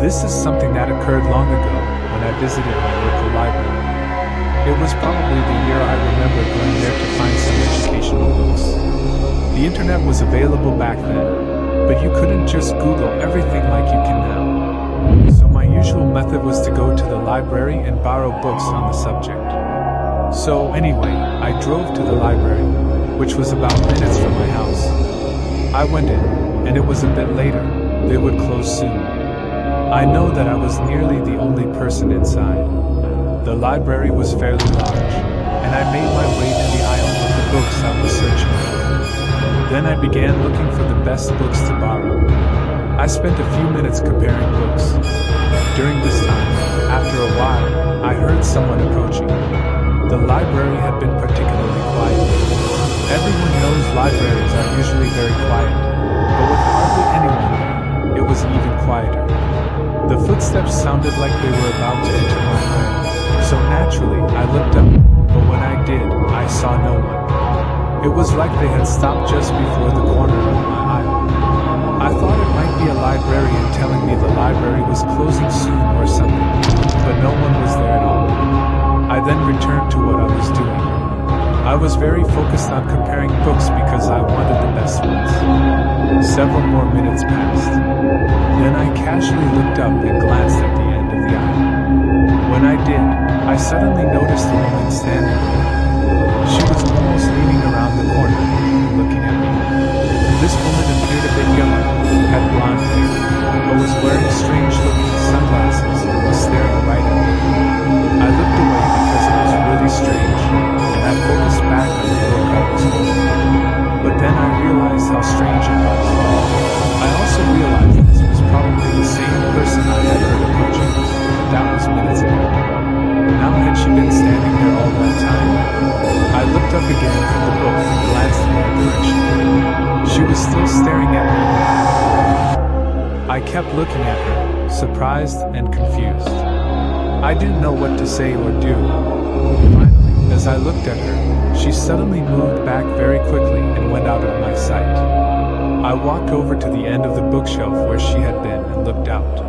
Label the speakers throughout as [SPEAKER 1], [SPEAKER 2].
[SPEAKER 1] This is something that occurred long ago when I visited my local library. It was probably the year I remember going there to find some educational books. The internet was available back then, but you couldn't just Google everything like you can now. So my usual method was to go to the library and borrow books on the subject. So anyway, I drove to the library, which was about minutes from my house. I went in, and it was a bit later. They would close soon. I know that I was nearly the only person inside. The library was fairly large, and I made my way to the aisle of the books I was searching for. Then I began looking for the best books to borrow. I spent a few minutes comparing books. During this time, after a while, I heard someone approaching. The library had been particularly quiet. Everyone knows libraries are usually very quiet, but with hardly anyone there, it was even quieter. The footsteps sounded like they were about to enter my home, so naturally I looked up, but when I did, I saw no one. It was like they had stopped just before the corner of my aisle. I thought it might be a librarian telling me the library was closing soon or something, but no one was there at all. I then returned to what I was doing. I was very focused on comparing books because I wanted the best ones. Several more minutes passed. Then I casually looked up and glanced at the end of the aisle. When I did, I suddenly noticed a woman standing there. She was almost leaning around the corner, looking at me. This woman appeared a bit younger, had blonde hair, but was wearing strange-looking sunglasses and was staring right at me. I looked away because it was really strange, and I focused back on the book I was holding. But then I realized how strange it was. I also realized this was probably the same person I had heard approaching. That was minutes ago. Now had she been standing there all that time? I looked up again from the book and glanced in her direction. She was still staring at me. I kept looking at her, surprised and confused. I didn't know what to say or do. Finally, as I looked at her, she suddenly moved back very quickly and went out of my sight. I walked over to the end of the bookshelf where she had been and looked out.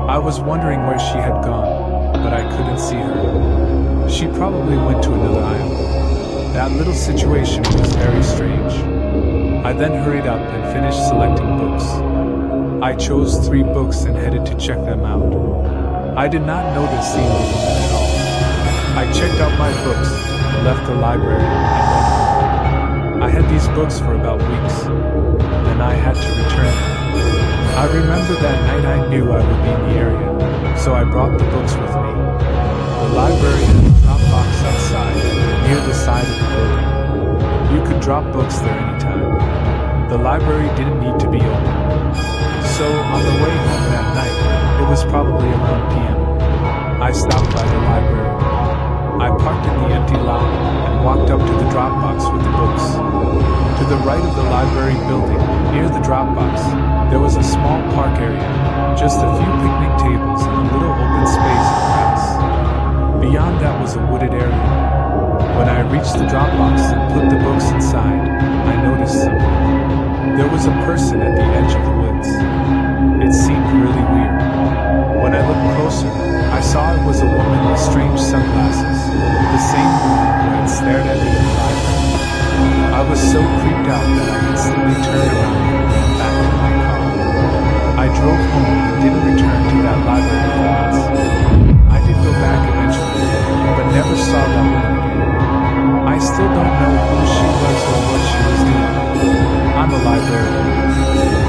[SPEAKER 1] I was wondering where she had gone, but I couldn't see her. She probably went to another aisle. That little situation was very strange. I then hurried up and finished selecting books. I chose 3 books and headed to check them out. I did not notice seeing the woman at all. I checked out my books, left the library, and went home. I had these books for about weeks, and I had to return them. I remember that night I knew I would be in the area, so I brought the books with me. The library had a drop box outside, near the side of the building. You could drop books there anytime. The library didn't need to be open. So, on the way home that night, it was probably around p.m., I stopped by the library. I parked in the empty lot and walked up to the drop box with the books. To the right of the library building, near the drop box, there was a small park area, just a few picnic tables and a little open space of grass. Beyond that was a wooded area. When I reached the drop box and put the books inside, I noticed something. There was a person at the edge of the woods. It seemed really weird. When I looked closer, I saw it was a woman with strange sunglasses, the same woman who had stared at me in the library. I was so creeped out that I instantly turned around and ran back to my car. I drove home and didn't return to that library for months. I did go back eventually, but never saw that woman again. I still don't know who she was or what she was doing. I'm a librarian.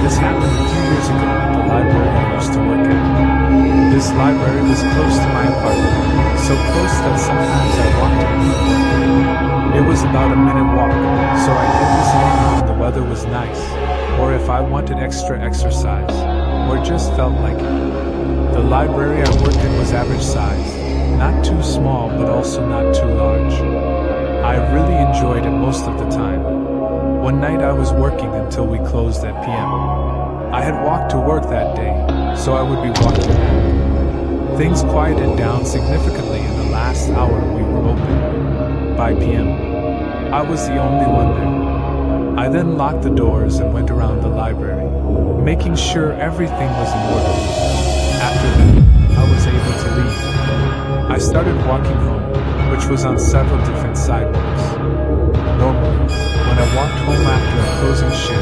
[SPEAKER 1] This happened a few years ago at the library I used to work at. This library was close to my apartment, so close that sometimes I walked to it. It was about a minute walk, so I did this only when the weather was nice, or if I wanted extra exercise, or just felt like it. The library I worked in was average size, not too small but also not too large. I really enjoyed it most of the time. One night I was working until we closed at p.m. I had walked to work that day, so I would be walking back. Things quieted down significantly in the last hour we were open. By p.m., I was the only one there. I then locked the doors and went around the library, making sure everything was in order. started walking home, which was on several different sidewalks. Normally, when I walked home after a closing shift,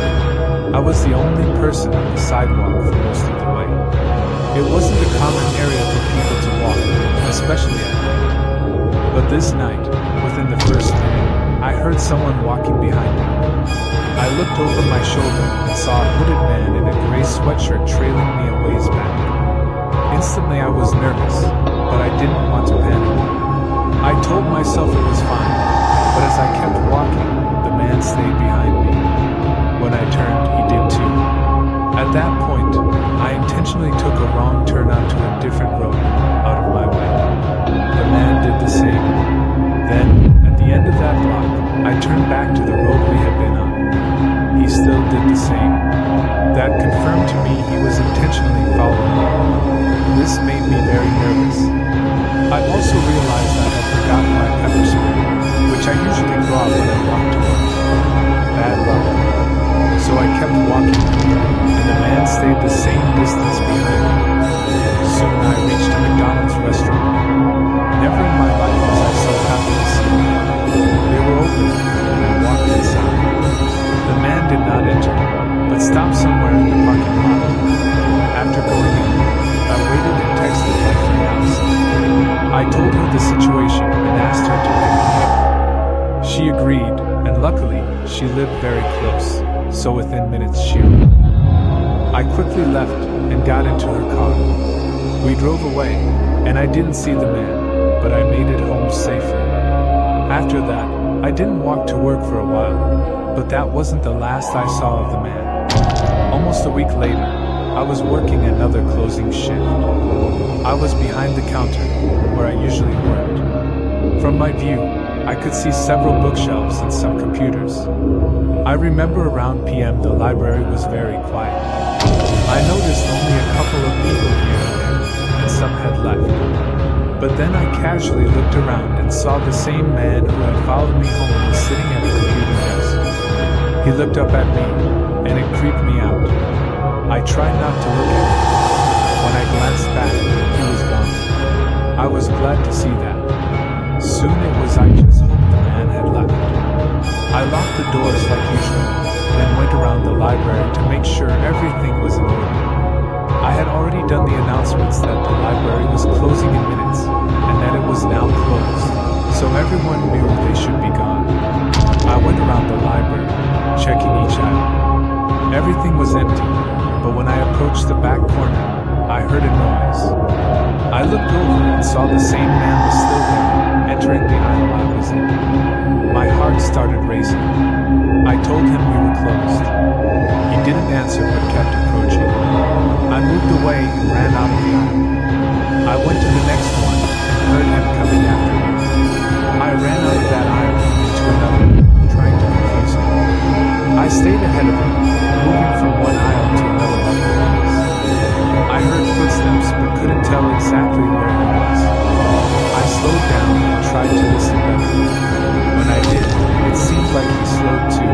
[SPEAKER 1] I was the only person on the sidewalk for most of the way. It wasn't a common area for people to walk, especially at night. But this night, within the first minute, I heard someone walking behind me. I looked over my shoulder and saw a hooded man in a gray sweatshirt trailing me a ways back. Instantly I was nervous, but I didn't want to panic. I told myself it was fine, but as I kept walking, the man stayed behind me. When I turned, he did too. At that point, I intentionally took a wrong turn onto a different road, out of my way. The man did the same. Then, at the end of that block, I turned back to the road we had been on. He still did the same. That confirmed to me he was intentionally following me. This made me very nervous. I also realized I had forgotten my pepper spray, which I usually brought when I walked to work. Bad luck. So I kept walking, and the man stayed the same distance behind me. Soon I reached a McDonald's restaurant. Never in my life was I so happy to see them. They were open, and I walked inside. The man did not enter, but stopped somewhere in the parking lot. After going in, I waited and texted my fiancée. I told her the situation and asked her to pick me up. She agreed, and luckily, she lived very close, so within minutes she arrived. I quickly left and got into her car. We drove away, and I didn't see the man, but I made it home safely. After that, I didn't walk to work for a while, but that wasn't the last I saw of the man. Almost a week later, I was working another closing shift. I was behind the counter, where I usually worked. From my view, I could see several bookshelves and some computers. I remember around PM the library was very quiet. I noticed only a couple of people here and there, and some had left. But then I casually looked around and saw the same man who had followed me home was sitting at a computer desk. He looked up at me, and it creeped me out. I tried not to look at him. When I glanced back, he was gone. I was glad to see that. Soon it was I just hoped the man had left. I locked the doors like usual, then went around the library to make sure everything was in order. I had already done the announcements that the library was closing in minutes, and that it was now closed, so everyone knew they should be gone. I went around the library, checking each aisle. Everything was empty, but when I approached the back corner, I heard a noise. I looked over and saw the same man was still there, entering the aisle I was in. My heart started racing. I told him we were closed. He didn't answer but kept approaching. I moved away and ran out of the aisle. I went to the next one and heard him coming after me. I ran out of that aisle into another, trying to confuse him. I stayed ahead of him, moving from one aisle to another like a maze. I heard footsteps but couldn't tell exactly where he was. I slowed down and tried to listen better. When I did, it seemed like he slowed too.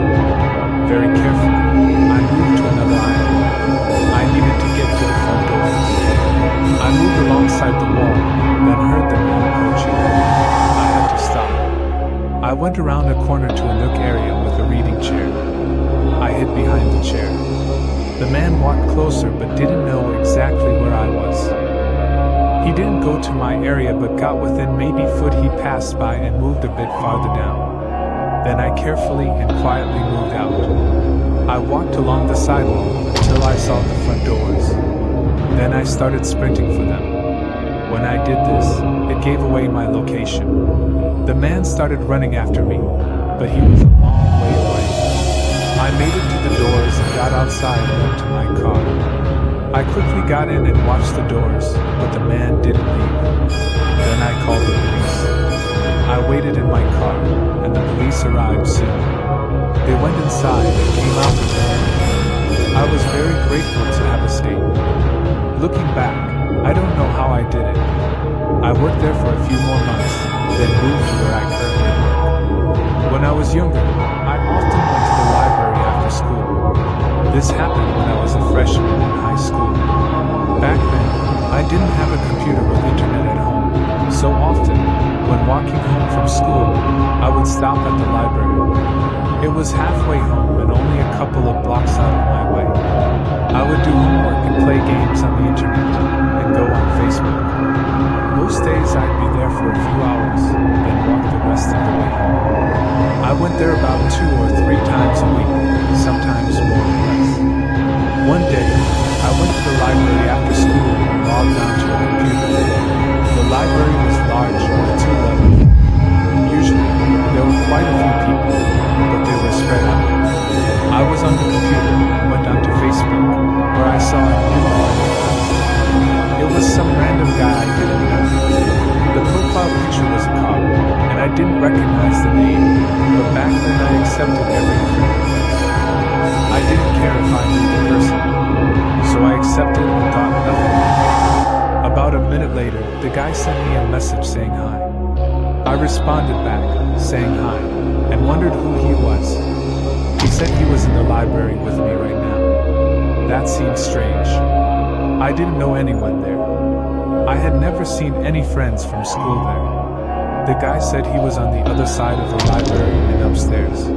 [SPEAKER 1] Very carefully, I moved to another aisle. I needed to get to the front doors. I moved alongside the wall, then heard the man approaching. I had to stop. I went around a corner to a nook area with a reading chair. I hid behind the chair. The man walked closer but didn't know exactly where I was. He didn't go to my area but got within maybe foot he passed by and moved a bit farther down. Then I carefully and quietly moved out. I walked along the sidewalk until I saw the front doors. Then I started sprinting for them. When I did this, it gave away my location. The man started running after me, but he was a long way away. I made it to the doors and got outside and went to my car. I quickly got in and watched the doors, but the man didn't leave. Then I called the police. I waited in my car, and the police arrived soon. They went inside and came out with the man. I was very grateful to have escaped. Looking back, I don't know how I did it. I worked there for a few more months, then moved to where I currently work. When I was younger, I often went to the library after school. This happened when I was a freshman in high school. Back then, I didn't have a computer with internet at home, So often, when walking home from school, I would stop at the library. It was halfway home and only a couple of blocks out of my way. I would do homework and play games on the internet, and go on Facebook. Most days I'd be there for a few hours, then walk the rest of the way home. I went there about 2 or 3 times a week, sometimes more or less. One day, I went to the library after school and logged onto a computer. The library was large with 2 levels. Usually, there were quite a few people, but they were spread out. I was on the computer and went onto Facebook, where I saw a new friend. It was some random guy I didn't know. The profile picture was a cop, and I didn't recognize the name, but back then I accepted every friend request. I didn't care if I knew the person, so I accepted and thought nothing of it. About a minute later, the guy sent me a message saying hi. I responded back, saying hi, and wondered who he was. He said he was in the library with me right now. That seemed strange. I didn't know anyone there. I had never seen any friends from school there. The guy said he was on the other side of the library and upstairs.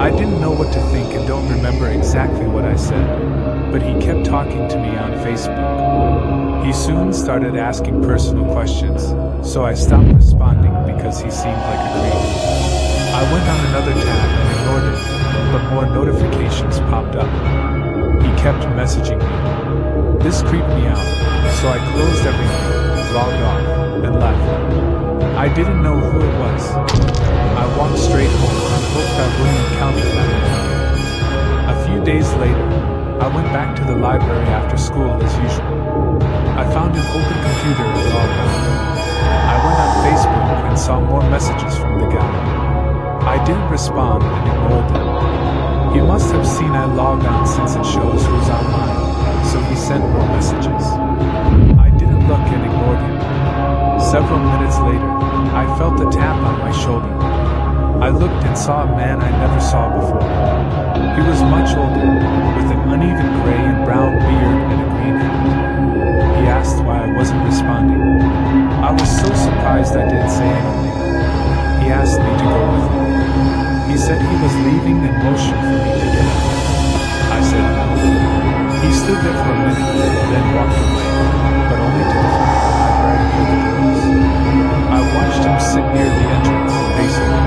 [SPEAKER 1] I didn't know what to think and don't remember exactly what I said, but he kept talking to me on Facebook. He soon started asking personal questions, so I stopped responding because he seemed like a creep. I went on another tab and ignored it, but more notifications popped up. He kept messaging me. This creeped me out, so I closed everything, logged off, and left. I didn't know who it was. I walked straight home and hoped I wouldn't encounter that again. A few days later, I went back to the library after school as usual. I found an open computer and logged on. I went on Facebook and saw more messages from the guy. I didn't respond and ignored them. He must have seen I logged on since it shows who's online, so he sent more messages. I didn't look and ignored him. Several minutes later, I felt a tap on my shoulder. I looked and saw a man I never saw before. He was much older, with an uneven gray and brown beard and a green hat. He asked why I wasn't responding. I was so surprised I didn't say anything. He asked me to go with him. He said he was leaving and motioned for me to get up. I said no. He stood there for a minute, then walked away, but only to the front of the library near the doors. I watched him sit near the entrance, facing me.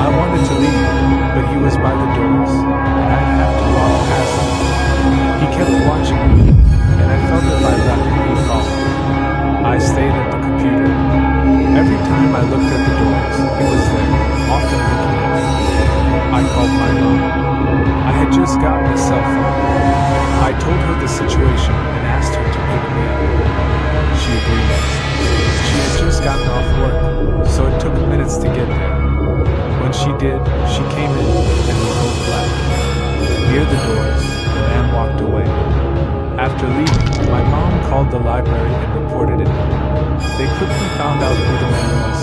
[SPEAKER 1] I wanted to leave, but he was by the doors, and I'd have to walk past him. He kept watching me, and I felt if I left, he'd follow. I stayed at the computer. Every time I looked at the doors, he was there, often looking at me. I called my mom. I had just gotten a cell phone. I told her the situation and asked her to pick me up. She agreed. She had just gotten off work, so it took minutes to get there. When she did, she came in and we both left. Near the doors, the man walked away. After leaving, my mom called the library and reported it. They quickly found out who the man was.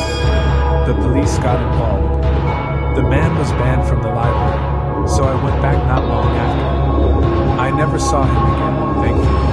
[SPEAKER 1] The police got involved. The man was banned from the library, so I went back not long after. I never saw him again, thankfully.